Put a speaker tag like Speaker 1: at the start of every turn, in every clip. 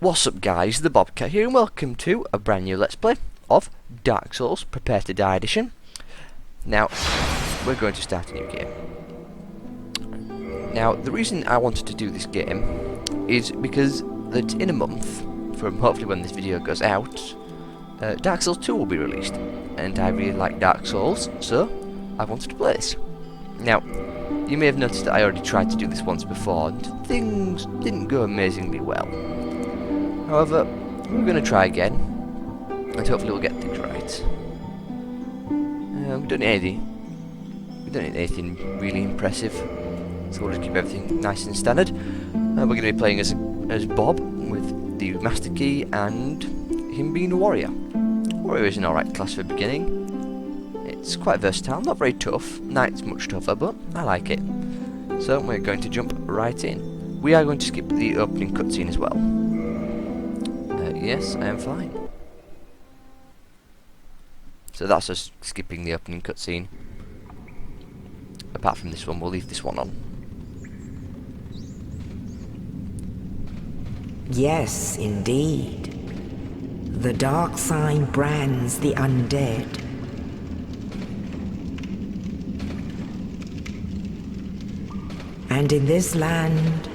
Speaker 1: What's up guys, the Bobcat here and welcome to a brand new Let's Play of Dark Souls Prepare to Die Edition. Now, we're going to start a new game. Now, the reason I wanted to do this game is because that in a month, from hopefully when this video goes out, Dark Souls 2 will be released. And I really like Dark Souls, so I wanted to play this. Now, you may have noticed that I already tried to do this once before and things didn't go amazingly well. However, we're going to try again, and hopefully we'll get things right. We don't need anything really impressive, so we'll just keep everything nice and standard. We're going to be playing as Bob with the Master Key and him being a warrior. Warrior is an alright class for beginning. It's quite versatile, not very tough. Knight's much tougher, but I like it. So we're going to jump right in. We are going to skip the opening cutscene as well. Yes, I am fine. So that's us skipping the opening cutscene. Apart from this one, we'll leave this one on.
Speaker 2: Yes, indeed. The dark sign brands the undead. And in this land,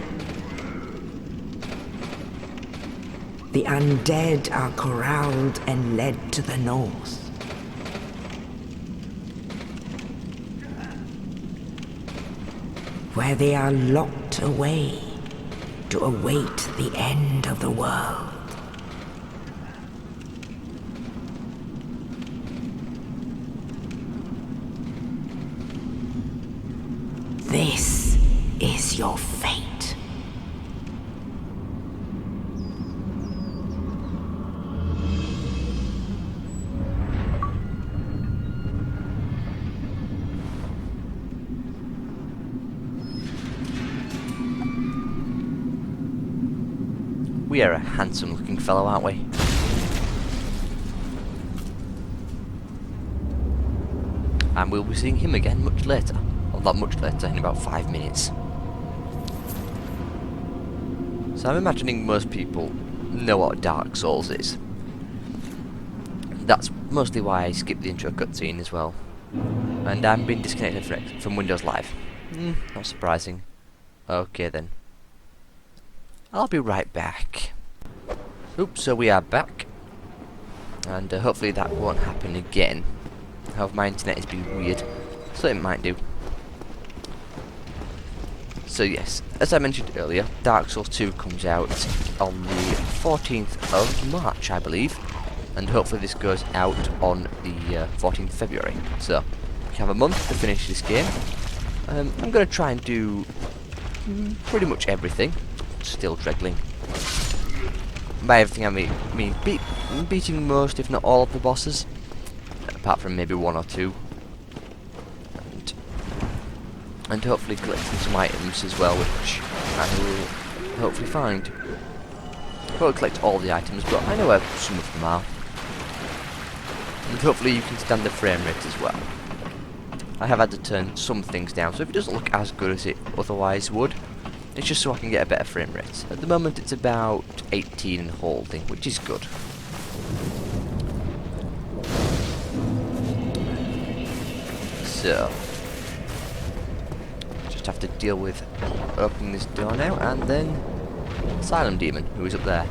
Speaker 2: the undead are corralled and led to the north. Where they are locked away to await the end of the world. This is your fate.
Speaker 1: We are a handsome looking fellow, aren't we? And we'll be seeing him again much later. Well, not much later, in about 5 minutes. So I'm imagining most people know what Dark Souls is. That's mostly why I skipped the intro cutscene as well. And I'm being disconnected from Windows Live. Not surprising. Okay then. I'll be right back. Oops, so we are back. And hopefully that won't happen again. However, my internet has been weird, so it might do. So yes, as I mentioned earlier, Dark Souls 2 comes out on the 14th of March, I believe. And hopefully this goes out on the 14th of February. So, we have a month to finish this game. I'm going to try and do pretty much everything. Still dreggling. By everything I mean beating most, if not all, of the bosses, apart from maybe one or two, and hopefully collecting some items as well, which I will hopefully find. I won't collect all the items, but I know where some of them are, and hopefully you can stand the frame rate as well. I have had to turn some things down, so if it doesn't look as good as it otherwise would, it's just so I can get a better frame rate. At the moment it's about 18 and holding, which is good. So, just have to deal with opening this door now, and then Asylum Demon, who is up there.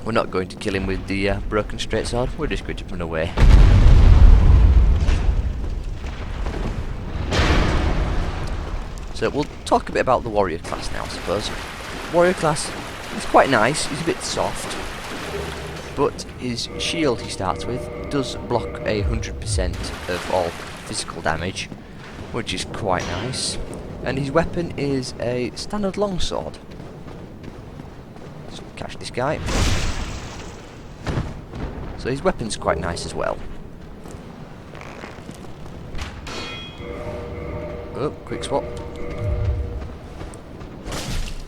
Speaker 1: We're not going to kill him with the broken straight sword, we're just going to run away. So we'll talk a bit about the warrior class now, I suppose. Warrior class is quite nice, he's a bit soft, but his shield he starts with does block 100% of all physical damage, which is quite nice. And his weapon is a standard longsword. Let's catch this guy. So his weapon's quite nice as well. Oh, quick swap.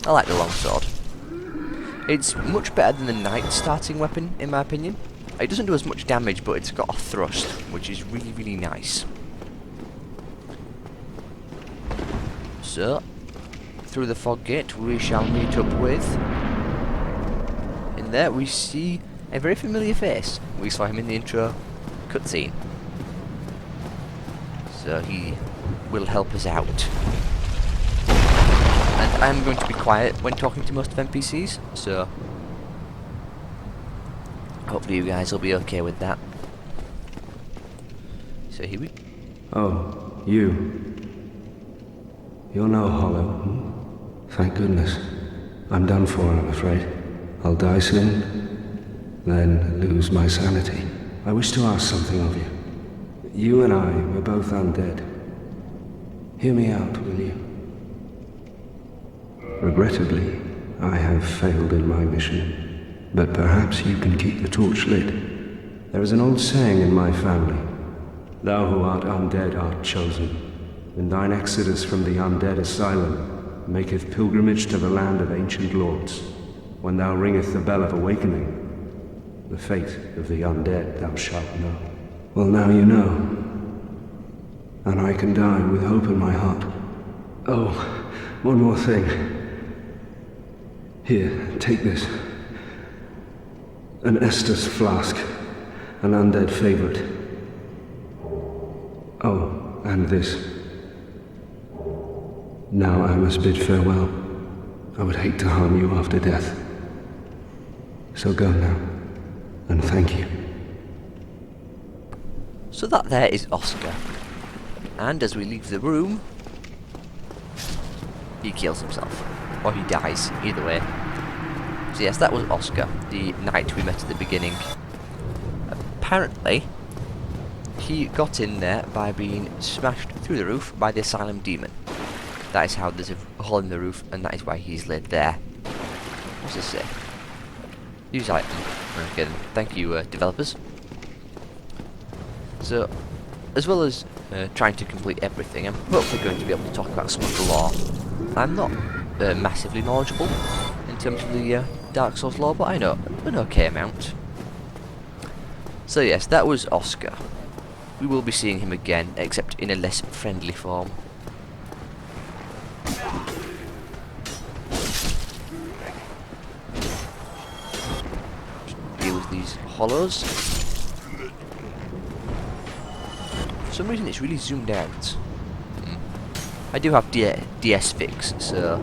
Speaker 1: I like the longsword. It's much better than the knight's starting weapon, in my opinion. It doesn't do as much damage, but it's got a thrust, which is really, really nice. So, through the fog gate, we shall meet up with... In there we see a very familiar face. We saw him in the intro cutscene. So he will help us out. And I'm going to be quiet when talking to most of NPCs, so hopefully you guys will be okay with that. So here we...
Speaker 3: Oh, you. You're no hollow. Thank goodness. I'm done for, I'm afraid. I'll die soon, then lose my sanity. I wish to ask something of you. You and I were both undead. Hear me out, will you? Regrettably, I have failed in my mission, but perhaps you can keep the torch lit. There is an old saying in my family. Thou who art undead art chosen. And thine exodus from the undead asylum maketh pilgrimage to the land of ancient lords. When thou ringeth the bell of awakening, the fate of the undead thou shalt know. Well, now you know. And I can die with hope in my heart. Oh, one more thing. Here, take this. An Estus flask, an undead favorite. Oh, and this. Now I must bid farewell. I would hate to harm you after death. So go now, and thank you.
Speaker 1: So that there is Oscar. And as we leave the room, he kills himself. Or he dies, either way. So yes, that was Oscar, the knight we met at the beginning. Apparently, he got in there by being smashed through the roof by the asylum demon. That is how there's a hole in the roof, and that is why he's laid there. What's this say? Use item. Okay, then. Thank you, developers. So, as well as trying to complete everything, I'm hopefully going to be able to talk about some of the lore. I'm not massively knowledgeable in terms of the Dark Souls lore, but I know an okay amount. So yes, that was Oscar. We will be seeing him again, except in a less friendly form. Deal with these hollows. For some reason it's really zoomed out. I do have DS fix, so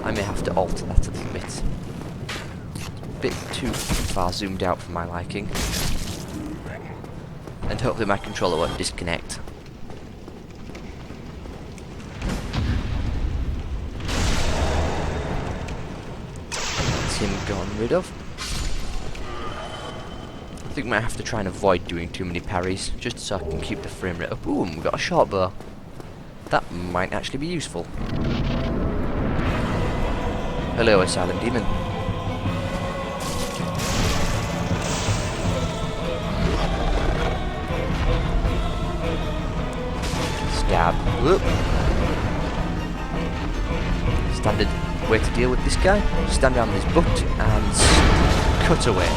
Speaker 1: I may have to alter that a little bit. A bit too far zoomed out for my liking. And hopefully my controller won't disconnect. That's him gotten rid of. I think we might have to try and avoid doing too many parries, just so I can keep the frame rate up. Ooh, and we've got a short bow. That might actually be useful. Hello, Asylum Demon. Stab. Whoop. Standard way to deal with this guy. Stand down his butt and cut away.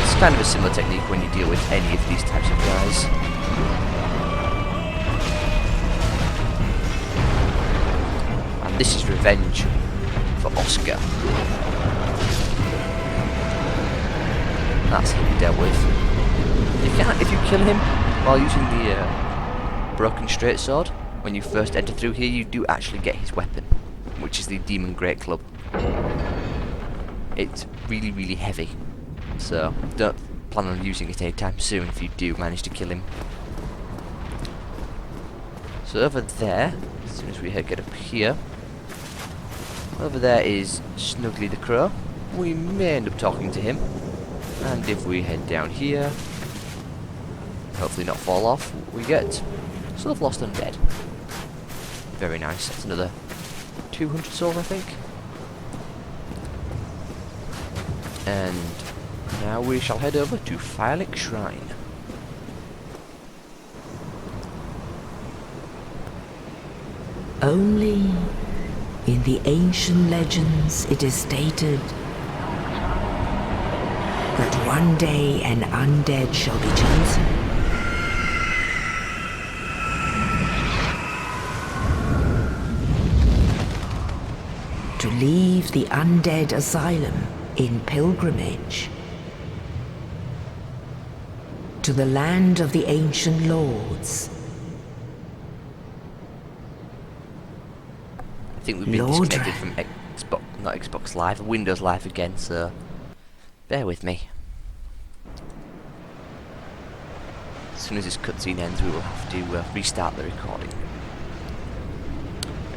Speaker 1: It's kind of a similar technique when you deal with any of these types of guys. And this is revenge for Oscar. That's him dealt with. If you kill him while using the broken straight sword, when you first enter through here, you do actually get his weapon, which is the Demon Great Club. It's really, really heavy, so don't plan on using it anytime soon if you do manage to kill him. So over there, as soon as we get up here, over there is Snuggly the Crow. We may end up talking to him, and if we head down here, hopefully not fall off, we get Soul of Lost Undead. Very nice. That's another 200 souls, I think. And now we shall head over to Firelink Shrine.
Speaker 2: Only in the ancient legends it is stated that one day an undead shall be chosen. leave the undead asylum in pilgrimage to the land of the ancient lords.
Speaker 1: I think we've been disconnected from Xbox, not Xbox Live, Windows Live again, so bear with me. As soon as this cutscene ends, we will have to restart the recording.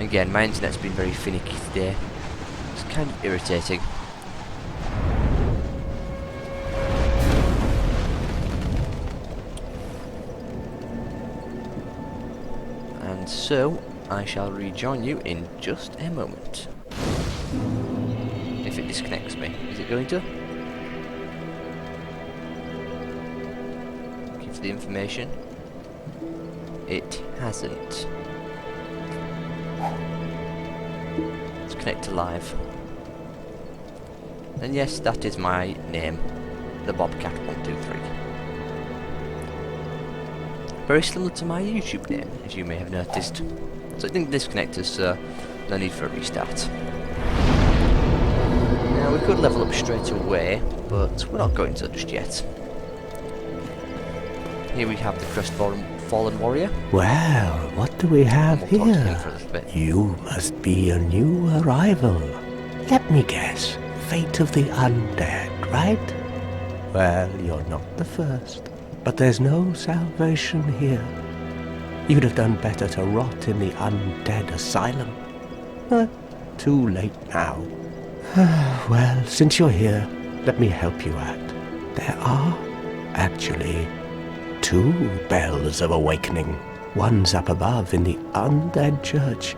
Speaker 1: Again, my internet's been very finicky today. It's kind of irritating. And so, I shall rejoin you in just a moment. If it disconnects me. Is it going to? Give the information. It hasn't. Let's connect to live. And yes, that is my name. The Bobcat123. Very similar to my YouTube name, as you may have noticed. So it didn't disconnect us, so no need for a restart. Now we could level up straight away, but we're not going to just yet. Here we have the Crestfallen Warrior.
Speaker 4: Well, what do we have
Speaker 1: And we'll talk to him
Speaker 4: here?
Speaker 1: for a little bit.
Speaker 4: You must be a new arrival. Let me guess. Fate of the undead, right? Well, you're not the first. But there's no salvation here. You'd have done better to rot in the undead asylum. But too late now. Well, since you're here, let me help you out. There are, actually, 2 bells of awakening. One's up above in the undead church.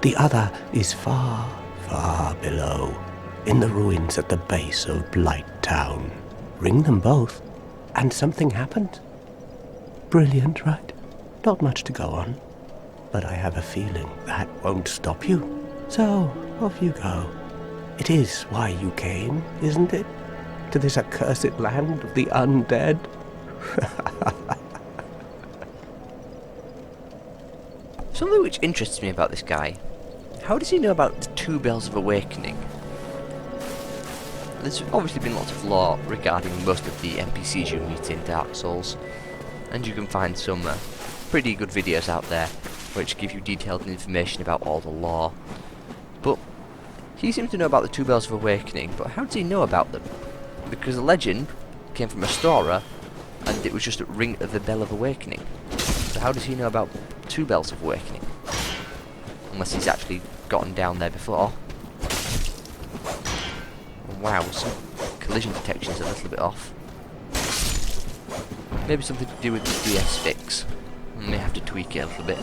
Speaker 4: The other is far, far below, in the ruins at the base of Blight Town. Ring them both, and something happened. Brilliant, right? Not much to go on, but I have a feeling that won't stop you. So, off you go. It is why you came, isn't it? To this accursed land of the undead?
Speaker 1: Something which interests me about this guy. How does he know about the 2 bells of awakening? There's obviously been lots of lore regarding most of the NPCs you meet in Dark Souls, and you can find some pretty good videos out there which give you detailed information about all the lore. But he seems to know about the 2 bells of awakening, but how does he know about them? Because the legend came from a storer, and it was just a ring of the bell of awakening. So how does he know about 2 bells of awakening? Unless he's actually gotten down there before. Wow, some collision detection is a little bit off. Maybe something to do with the DS fix. I may have to tweak it a little bit.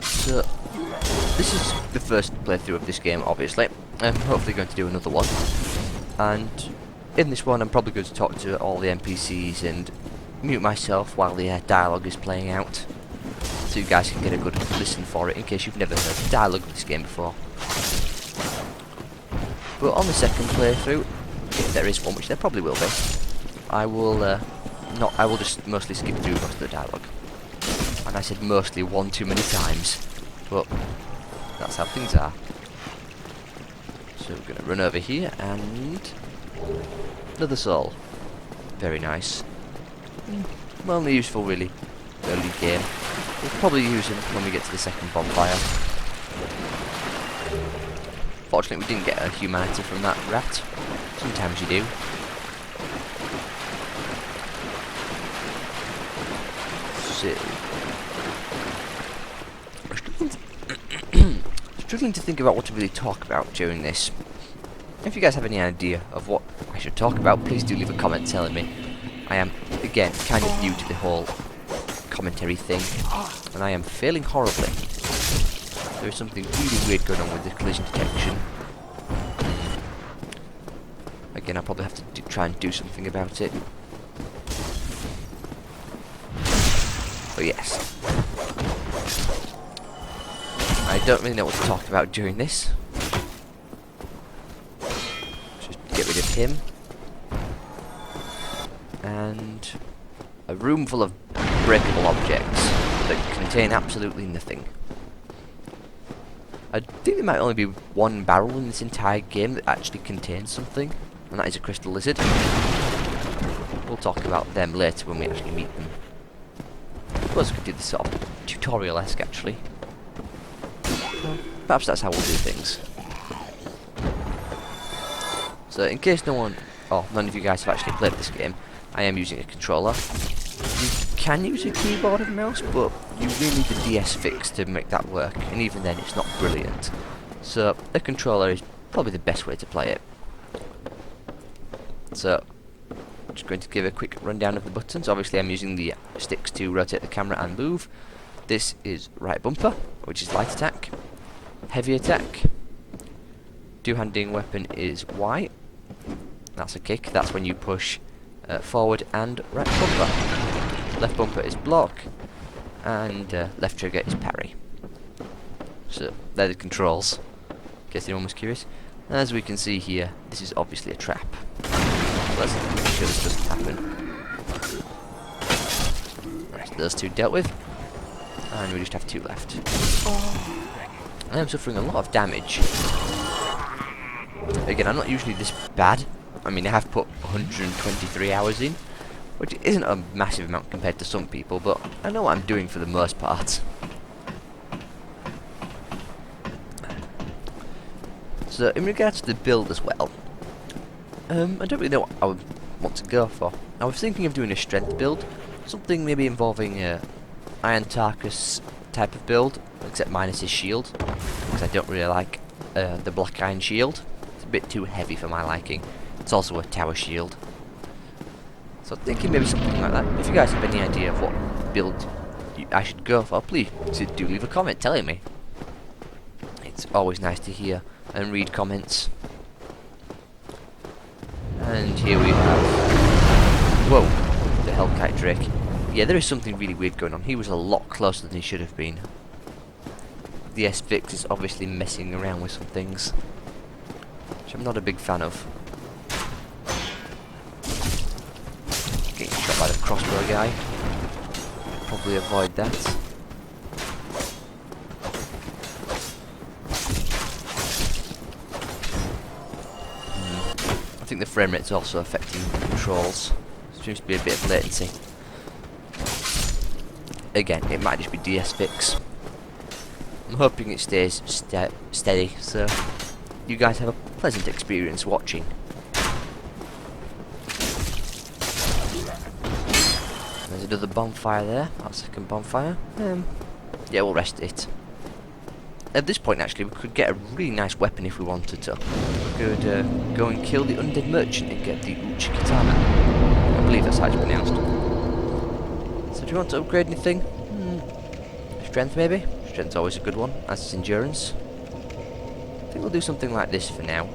Speaker 1: So, this is the first playthrough of this game, obviously. I'm hopefully going to do another one. And in this one, I'm probably going to talk to all the NPCs and mute myself while the dialogue is playing out, so you guys can get a good listen for it in case you've never heard the dialogue of this game before. But on the second playthrough, if there is one, which there probably will be, I will just mostly skip through most of the dialogue. And I said mostly one too many times, but that's how things are. So we're going to run over here and another soul. Very nice. Well, only useful really early game. We'll probably use him when we get to the second bonfire. Fortunately, we didn't get a humanity from that rat. Sometimes you do. So, struggling to think about what to really talk about during this. If you guys have any idea of what I should talk about, please do leave a comment telling me. I am, again, kind of new to the whole commentary thing, and I am failing horribly. There is something really weird going on with the collision detection. Again, I'll probably have to try and do something about it. But yes. I don't really know what to talk about during this. Just get rid of him. And a room full of breakable objects that contain absolutely nothing. I think there might only be one barrel in this entire game that actually contains something, and that is a crystal lizard. We'll talk about them later when we actually meet them. I suppose we could do this sort of tutorial-esque actually. Perhaps that's how we'll do things. So in case none of you guys have actually played this game, I am using a controller. You can use a keyboard and mouse, but you really need the DS fix to make that work, and even then it's not brilliant. So a controller is probably the best way to play it. So I'm just going to give a quick rundown of the buttons. Obviously I'm using the sticks to rotate the camera and move. This is right bumper, which is light attack. Heavy attack. Two-handing weapon is Y. That's a kick. That's when you push forward and right bumper. Left bumper is block, and left trigger is parry. So they're the controls, in case anyone was curious. As we can see here, this is obviously a trap. So let's make sure this doesn't happen. Right, those two dealt with, and we just have two left. I am suffering a lot of damage. Again, I'm not usually this bad. I mean, I have put 123 hours in, which isn't a massive amount compared to some people, but I know what I'm doing for the most part. So, in regards to the build as well, I don't really know what I would want to go for. I was thinking of doing a strength build, something maybe involving Iron Tarkus type of build, except minus his shield, because I don't really like the black iron shield. It's a bit too heavy for my liking. It's also a tower shield. So thinking maybe something like that. If you guys have any idea of what build I should go for, please do leave a comment telling me. It's always nice to hear and read comments. And here we have... Whoa, the Hellkite Drake. Yeah, there is something really weird going on. He was a lot closer than he should have been. The S-Fix is obviously messing around with some things, which I'm not a big fan of. Getting shot by the crossbow guy. Probably avoid that. I think the frame rate's also affecting the controls. There seems to be a bit of latency. Again, it might just be DS fix. I'm hoping it stays steady, so you guys have a pleasant experience watching. There's another bonfire there, our second bonfire. Yeah, we'll rest it. At this point, actually, we could get a really nice weapon if we wanted to. We could go and kill the undead merchant and get the Uchi Katana. I believe that's how it's pronounced. So do you want to upgrade anything? Strength, maybe? Strength's always a good one, as is endurance. I think we'll do something like this for now.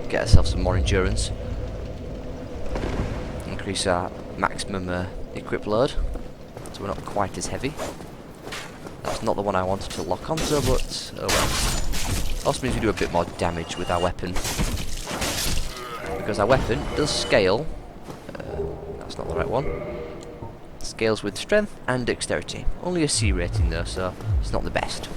Speaker 1: Get ourselves some more endurance. Increase our maximum equip load, so we're not quite as heavy. That's not the one I wanted to lock onto, but oh well. Also means we do a bit more damage with our weapon. Because our weapon does scale. That's not the right one. Scales with strength and dexterity. Only a C rating though, so it's not the best.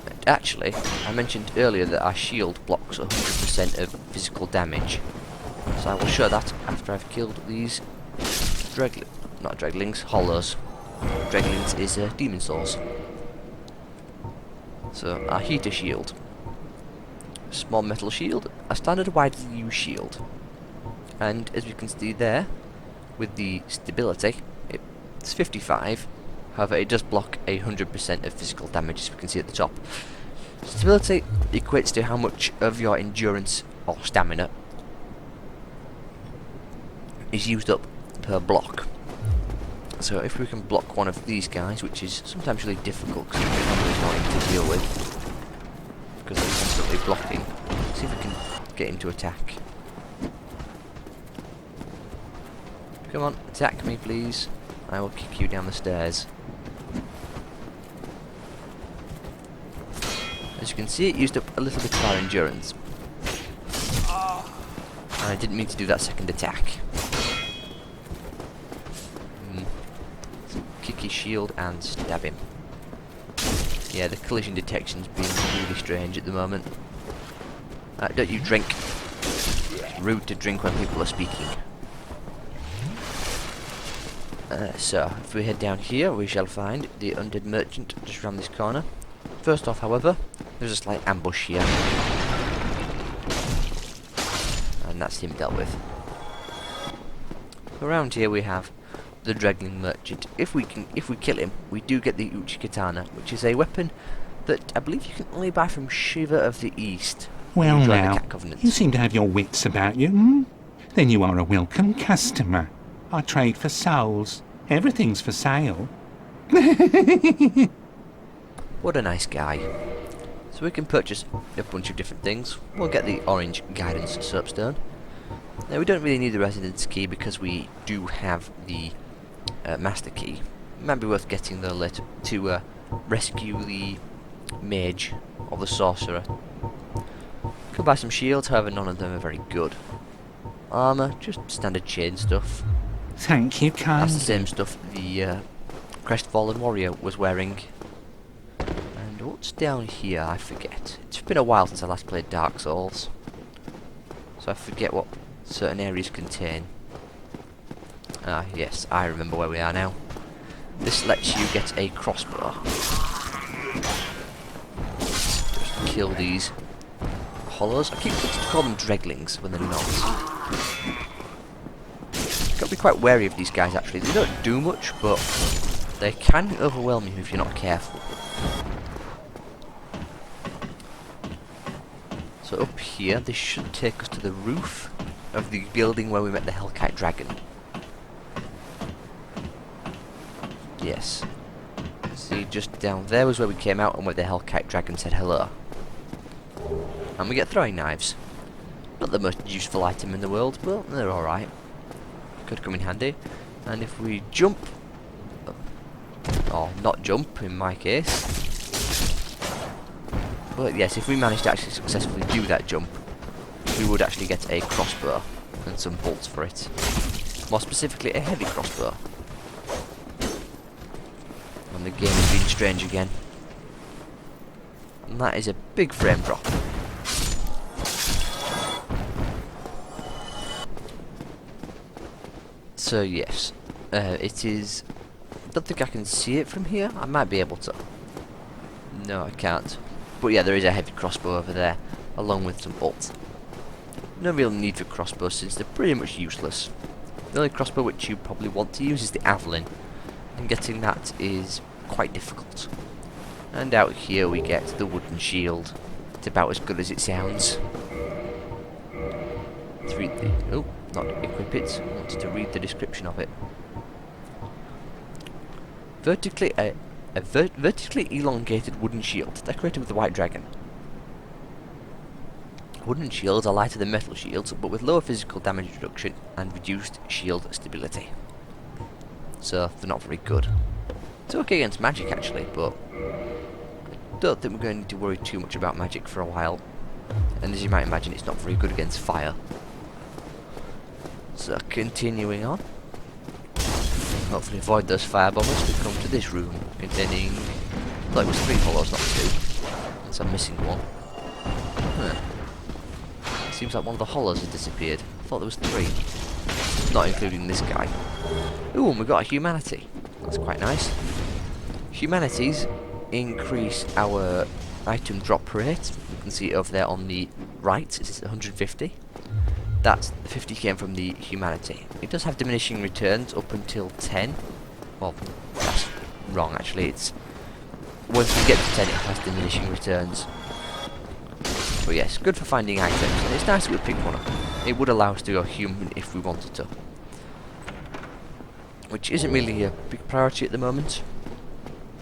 Speaker 1: And actually, I mentioned earlier that our shield blocks 100% of physical damage. So I will show that after I've killed these not Dreglings, Hollows. Dreglings is Demon Souls. So our heater shield. Small metal shield, a standard widely used shield. And as we can see there, with the stability, it's 55. However, it does block 100% of physical damage, as we can see at the top. Stability equates to how much of your endurance or stamina is used up per block. So if we can block one of these guys, which is sometimes really difficult because it's annoying to deal with, because they're constantly blocking. Let's see if we can get him to attack. Come on, attack me please. I will kick you down the stairs. As you can see, it used up a little bit of our endurance. I didn't mean to do that second attack. So kick his shield and stab him. Yeah, the collision detection's been really strange at the moment. Don't you drink. It's rude to drink when people are speaking. So, if we head down here, we shall find the undead merchant just around this corner. First off, however, there's a slight ambush here. And that's him dealt with. Around here we have the Dregling merchant. If we kill him, we do get the Uchi Katana, which is a weapon that I believe you can only buy from Shiva of the East.
Speaker 5: Well
Speaker 1: You join the
Speaker 5: now,
Speaker 1: Cat Covenant.
Speaker 5: you seem to have your wits about you, hmm? Then you are a welcome customer. I trade for souls. Everything's for sale.
Speaker 1: What a nice guy. So we can purchase a bunch of different things. We'll get the orange guidance soapstone. Now we don't really need the residence key because we do have the master key. It might be worth getting though later to rescue the mage or the sorcerer. Could buy some shields, however none of them are very good. Armour, just standard chain stuff.
Speaker 5: Thank you,
Speaker 1: That's the
Speaker 5: kindly.
Speaker 1: same stuff the Crestfallen Warrior was wearing. And what's down here? I forget. It's been a while since I last played Dark Souls, so I forget what certain areas contain. Ah, yes, I remember where we are now. This lets you get a crossbow. Just kill these hollows. I keep wanting to call them dreglings when they're not. Got to be quite wary of these guys actually. They don't do much, but they can overwhelm you if you're not careful. So up here, this should take us to the roof of the building where we met the Hellkite Dragon. Yes. See, just down there was where we came out and where the Hellkite Dragon said hello. And we get throwing knives. Not the most useful item in the world, but they're alright. Could come in handy. And if we jump, or not jump in my case, but yes, if we manage to actually successfully do that jump, we would actually get a crossbow and some bolts for it. More specifically, a heavy crossbow. And the game has been strange again. And that is a big frame drop. So yes, it is. I don't think I can see it from here. I might be able to. No, I can't. But yeah, there is a heavy crossbow over there, along with some bolts. No real need for crossbows since they're pretty much useless. The only crossbow which you probably want to use is the Avalyn, and getting that is quite difficult. And out here we get the wooden shield. It's about as good as it sounds. Let's read the... oh, not equip it. I wanted to read the description of it. Vertically elongated wooden shield, decorated with a white dragon. Wooden shields are lighter than metal shields, but with lower physical damage reduction and reduced shield stability. So, they're not very good. It's okay against magic actually, but I don't think we're going to need to worry too much about magic for a while. And as you might imagine, it's not very good against fire. So, continuing on. Hopefully avoid those fire bombers. We come to this room containing... well, it was 3 hollows, not 2. So I'm missing one. Huh. Seems like one of the hollows has disappeared. I thought there was 3. Not including this guy. Ooh, and we got a humanity. That's quite nice. Humanities increase our item drop rate. You can see it over there on the right. It's 150. That's 50 came from the humanity. It does have diminishing returns up until 10. Well, that's wrong actually. It's once we get to 10 it has diminishing returns. But yes, good for finding items, and it's nice that we pick one up. It would allow us to go human if we wanted to. Which isn't really a big priority at the moment.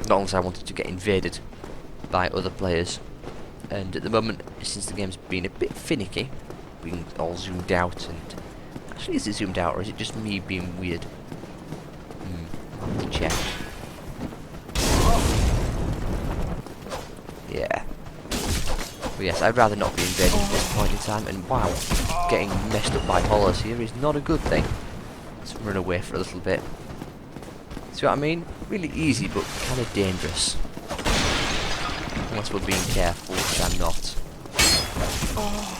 Speaker 1: Not unless I wanted to get invaded by other players. And at the moment, since the game's been a bit finicky, being all zoomed out, and actually is it zoomed out or is it just me being weird? I'll have to check. Yeah. But yes, I'd rather not be invaded at this point in time, and wow, getting messed up by hollows here is not a good thing. Let's run away for a little bit. See what I mean? Really easy, but kind of dangerous. Unless we're being careful, which I'm not.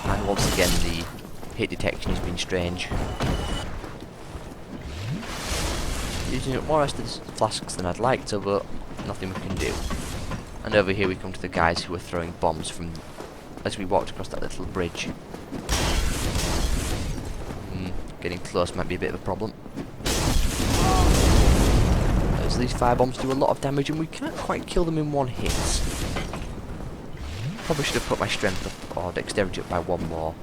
Speaker 1: And once again, the hit detection has been strange. Using up more Estus flasks than I'd like to, but nothing we can do. And over here we come to the guys who are throwing bombs from as we walked across that little bridge. Getting close might be a bit of a problem. As these fire bombs do a lot of damage and we can't quite kill them in one hit. Probably should have put my strength up or dexterity up by one more.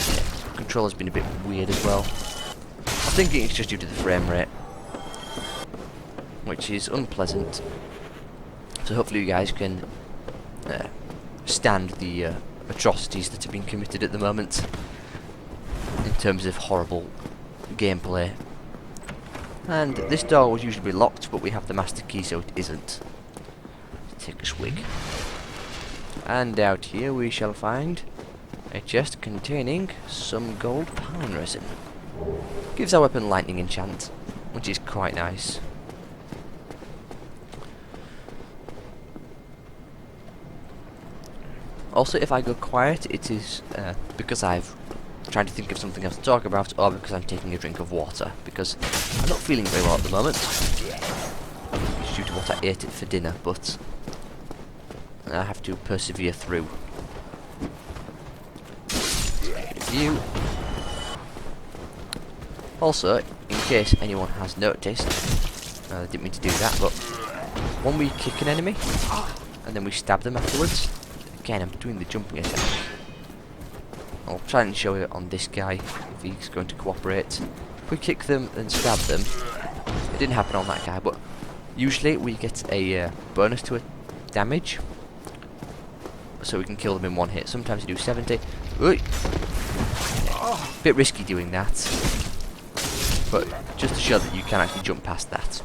Speaker 1: Yeah, controller's been a bit weird as well. I'm thinking it's just due to the frame rate, which is unpleasant. So hopefully you guys can stand the atrocities that have been committed at the moment in terms of horrible gameplay. And this door would usually be locked, but we have the master key, so it isn't. Let's take a swig. And out here we shall find a chest containing some gold pine resin. Gives our weapon lightning enchant, which is quite nice. Also, if I go quiet, it is because I've trying to think of something else to talk about, or because I'm taking a drink of water, because I'm not feeling very well at the moment. It's due to what I ate it for dinner, but I have to persevere through. View. Also, in case anyone has noticed, I didn't mean to do that, but when we kick an enemy, and then we stab them afterwards, again I'm doing the jumping attack. I'll try and show it on this guy, if he's going to cooperate. If we kick them and stab them, it didn't happen on that guy, but usually we get a bonus to a damage, so we can kill them in one hit. Sometimes we do 70. Ooh. Bit risky doing that, but just to show that you can actually jump past that.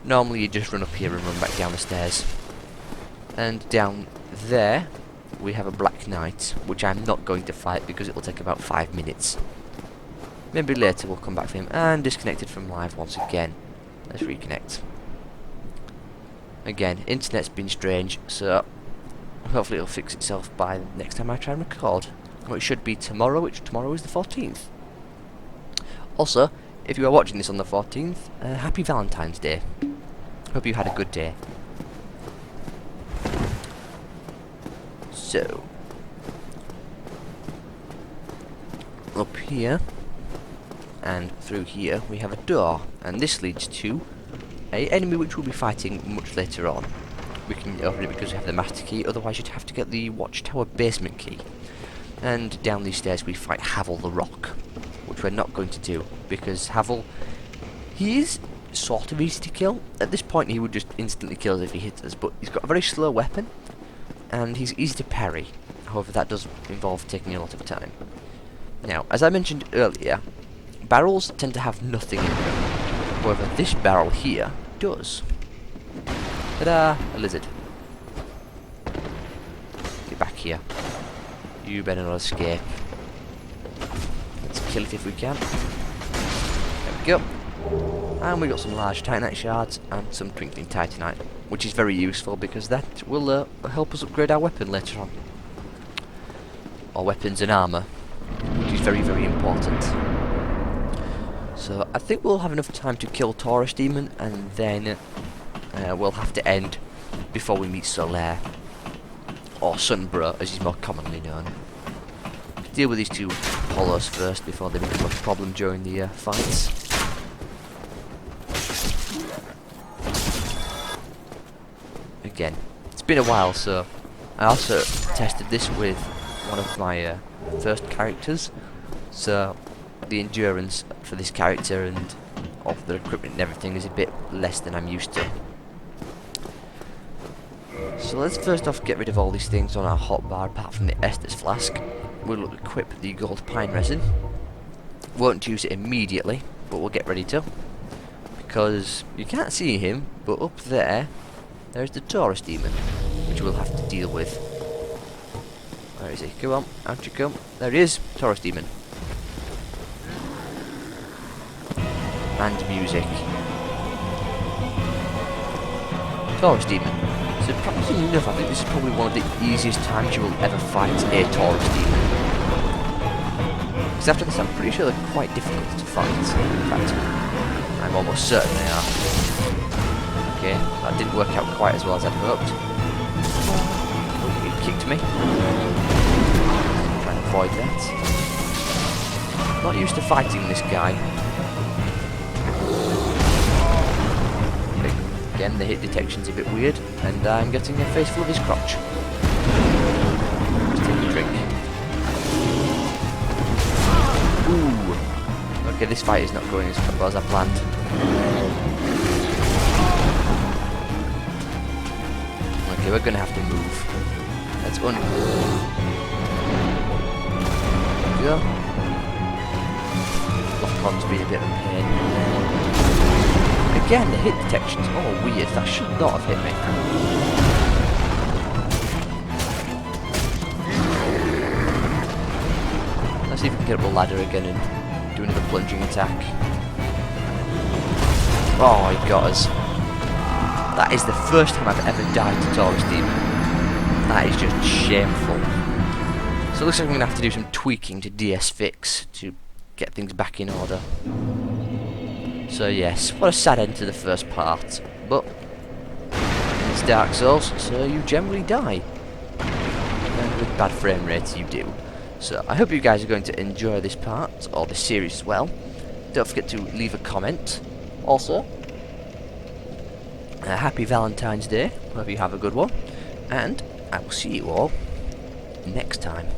Speaker 1: Normally you just run up here and run back down the stairs. And down there we have a Black Knight, which I'm not going to fight because it will take about 5 minutes. Maybe later we'll come back for him. And disconnected from live once again. Let's reconnect. Again, internet's been strange, so hopefully it'll fix itself by next time I try and record. Which should be tomorrow, which tomorrow is the 14th. Also, if you are watching this on the 14th, happy Valentine's Day. Hope you had a good day. So, up here and through here we have a door, and this leads to an enemy which we'll be fighting much later on. We can open it because we have the master key, otherwise you'd have to get the watchtower basement key. And down these stairs we fight Havel the Rock, which we're not going to do because Havel, he is sort of easy to kill. At this point he would just instantly kill us if he hits us, but he's got a very slow weapon and he's easy to parry. However, that does involve taking a lot of time. Now, as I mentioned earlier, barrels tend to have nothing in them. However, this barrel here does. Ta-da! A lizard. Get back here. You better not escape. Let's kill it if we can. There we go. And we got some large titanite shards and some twinkling titanite, which is very useful because that will help us upgrade our weapon later on. Or weapons and armour, which is very, very important. So I think we'll have enough time to kill Taurus Demon, and then we'll have to end before we meet Solaire. Or Sunbro, as he's more commonly known. Deal with these two hollows first before they become a problem during the fights. Again, it's been a while, so I also tested this with one of my first characters, so the endurance for this character and of the equipment and everything is a bit less than I'm used to. So let's first off get rid of all these things on our hotbar apart from the Estus flask. We'll equip the gold pine resin. Won't use it immediately, but we'll get ready to, because you can't see him, but up there's the Taurus demon, which we'll have to deal with. Where is he? Come on, out you come. There he is, Taurus demon. And music. Taurus demon. So surprisingly enough, I think this is probably one of the easiest times you will ever fight a Taurus demon. Because after this, I'm pretty sure they're quite difficult to fight. In fact, I'm almost certain they are. Okay, that didn't work out quite as well as I'd hoped. Oh, he kicked me. Trying to avoid that. Not used to fighting this guy. Again, the hit detection's a bit weird, and I'm getting a face full of his crotch. Just take a drink. Ooh. Okay, this fight is not going as well as I planned. Okay, we're gonna have to move. Let's go. Lock-on's been a bit of a pain. Again, the hit detection's all weird. That should not have hit me. Let's see if we can get up the ladder again and do another plunging attack. Oh, he got us. That is the first time I've ever died to Taurus Demon. That is just shameful. So it looks like I'm going to have to do some tweaking to DS Fix to get things back in order. So yes, what a sad end to the first part. But it's Dark Souls, so you generally die. And with bad frame rates you do. So I hope you guys are going to enjoy this part, or this series as well. Don't forget to leave a comment. Also, happy Valentine's Day. Hope you have a good one. And I will see you all next time.